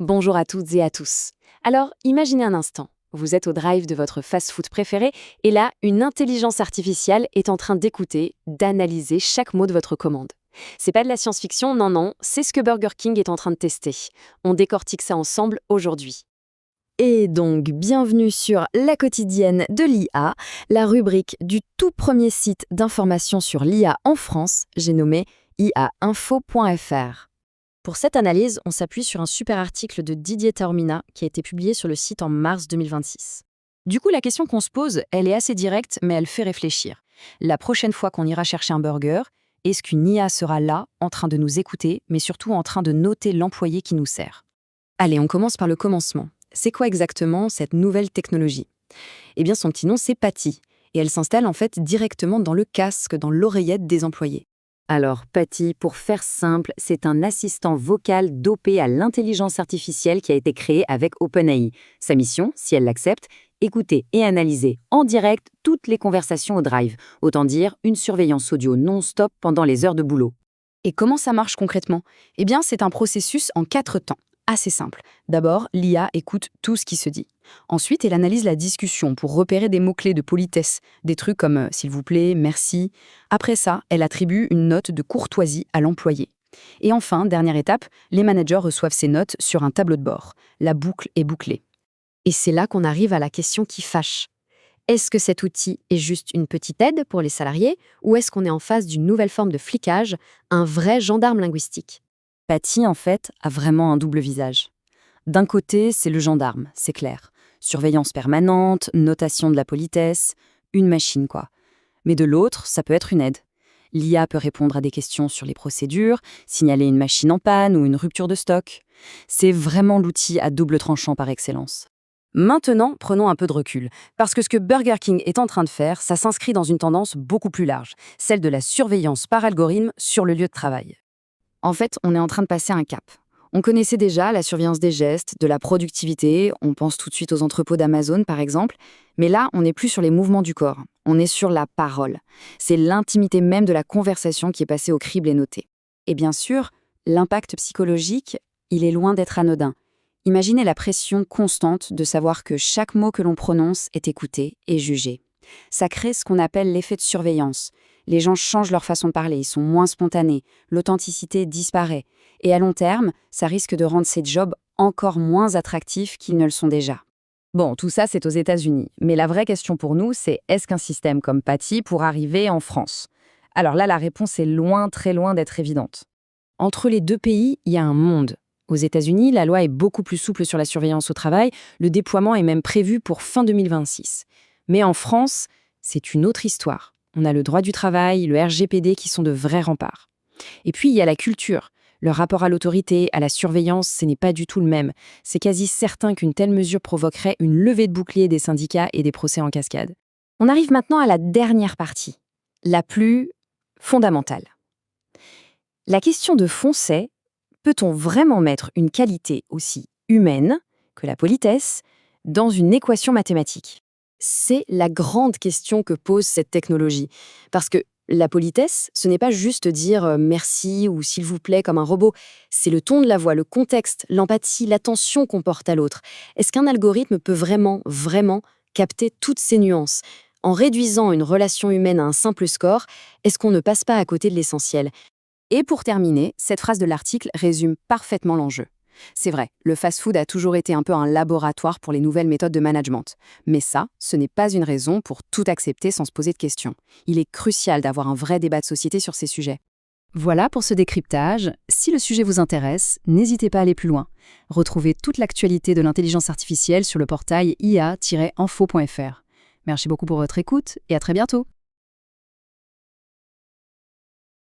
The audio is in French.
Bonjour à toutes et à tous. Alors, imaginez un instant. Vous êtes au drive de votre fast-food préféré et là, une intelligence artificielle est en train d'écouter, d'analyser chaque mot de votre commande. C'est pas de la science-fiction, non, non, c'est ce que Burger King est en train de tester. On décortique ça ensemble aujourd'hui. Et donc, bienvenue sur La quotidienne de l'IA, la rubrique du tout premier site d'information sur l'IA en France, j'ai nommé iainfo.fr. Pour cette analyse, on s'appuie sur un super article de Didier Taormina qui a été publié sur le site en mars 2026. Du coup, la question qu'on se pose, elle est assez directe, mais elle fait réfléchir. La prochaine fois qu'on ira chercher un burger, est-ce qu'une IA sera là, en train de nous écouter, mais surtout en train de noter l'employé qui nous sert? Allez, on commence par le commencement. C'est quoi exactement cette nouvelle technologie? Eh bien, son petit nom, c'est Patty, et elle s'installe en fait directement dans le casque, dans l'oreillette des employés. Alors, Patty, pour faire simple, c'est un assistant vocal dopé à l'intelligence artificielle qui a été créé avec OpenAI. Sa mission, si elle l'accepte, écouter et analyser en direct toutes les conversations au drive. Autant dire une surveillance audio non-stop pendant les heures de boulot. Et comment ça marche concrètement? Eh bien, c'est un processus en 4 temps. Assez simple. D'abord, l'IA écoute tout ce qui se dit. Ensuite, elle analyse la discussion pour repérer des mots-clés de politesse, des trucs comme s'il vous plaît, merci. Après ça, elle attribue une note de courtoisie à l'employé. Et enfin, dernière étape, les managers reçoivent ces notes sur un tableau de bord. La boucle est bouclée. Et c'est là qu'on arrive à la question qui fâche. Est-ce que cet outil est juste une petite aide pour les salariés ou est-ce qu'on est en face d'une nouvelle forme de flicage, un vrai gendarme linguistique? Patty, en fait, a vraiment un double visage. D'un côté, c'est le gendarme, c'est clair. Surveillance permanente, notation de la politesse, une machine quoi. Mais de l'autre, ça peut être une aide. L'IA peut répondre à des questions sur les procédures, signaler une machine en panne ou une rupture de stock. C'est vraiment l'outil à double tranchant par excellence. Maintenant, prenons un peu de recul, parce que ce que Burger King est en train de faire, ça s'inscrit dans une tendance beaucoup plus large, celle de la surveillance par algorithme sur le lieu de travail. En fait, on est en train de passer un cap. On connaissait déjà la surveillance des gestes, de la productivité, on pense tout de suite aux entrepôts d'Amazon par exemple, mais là, on n'est plus sur les mouvements du corps, on est sur la parole. C'est l'intimité même de la conversation qui est passée au crible et notée. Et bien sûr, l'impact psychologique, il est loin d'être anodin. Imaginez la pression constante de savoir que chaque mot que l'on prononce est écouté et jugé. Ça crée ce qu'on appelle l'effet de surveillance. Les gens changent leur façon de parler, ils sont moins spontanés, l'authenticité disparaît. Et à long terme, ça risque de rendre ces jobs encore moins attractifs qu'ils ne le sont déjà. Bon, tout ça, c'est aux États-Unis. Mais la vraie question pour nous, c'est est-ce qu'un système comme Patty pourra arriver en France? Alors là, la réponse est loin, très loin d'être évidente. Entre les deux pays, il y a un monde. Aux États-Unis, la loi est beaucoup plus souple sur la surveillance au travail, le déploiement est même prévu pour fin 2026. Mais en France, c'est une autre histoire. On a le droit du travail, le RGPD qui sont de vrais remparts. Et puis, il y a la culture. Le rapport à l'autorité, à la surveillance, ce n'est pas du tout le même. C'est quasi certain qu'une telle mesure provoquerait une levée de bouclier des syndicats et des procès en cascade. On arrive maintenant à la dernière partie, la plus fondamentale. La question de fond, c'est, peut-on vraiment mettre une qualité aussi humaine que la politesse dans une équation mathématique? C'est la grande question que pose cette technologie. Parce que la politesse, ce n'est pas juste dire merci ou s'il vous plaît comme un robot. C'est le ton de la voix, le contexte, l'empathie, l'attention qu'on porte à l'autre. Est-ce qu'un algorithme peut vraiment capter toutes ces nuances? En réduisant une relation humaine à un simple score, est-ce qu'on ne passe pas à côté de l'essentiel? Et pour terminer, cette phrase de l'article résume parfaitement l'enjeu. C'est vrai, le fast-food a toujours été un peu un laboratoire pour les nouvelles méthodes de management. Mais ça, ce n'est pas une raison pour tout accepter sans se poser de questions. Il est crucial d'avoir un vrai débat de société sur ces sujets. Voilà pour ce décryptage. Si le sujet vous intéresse, n'hésitez pas à aller plus loin. Retrouvez toute l'actualité de l'intelligence artificielle sur le portail ia-info.fr. Merci beaucoup pour votre écoute et à très bientôt.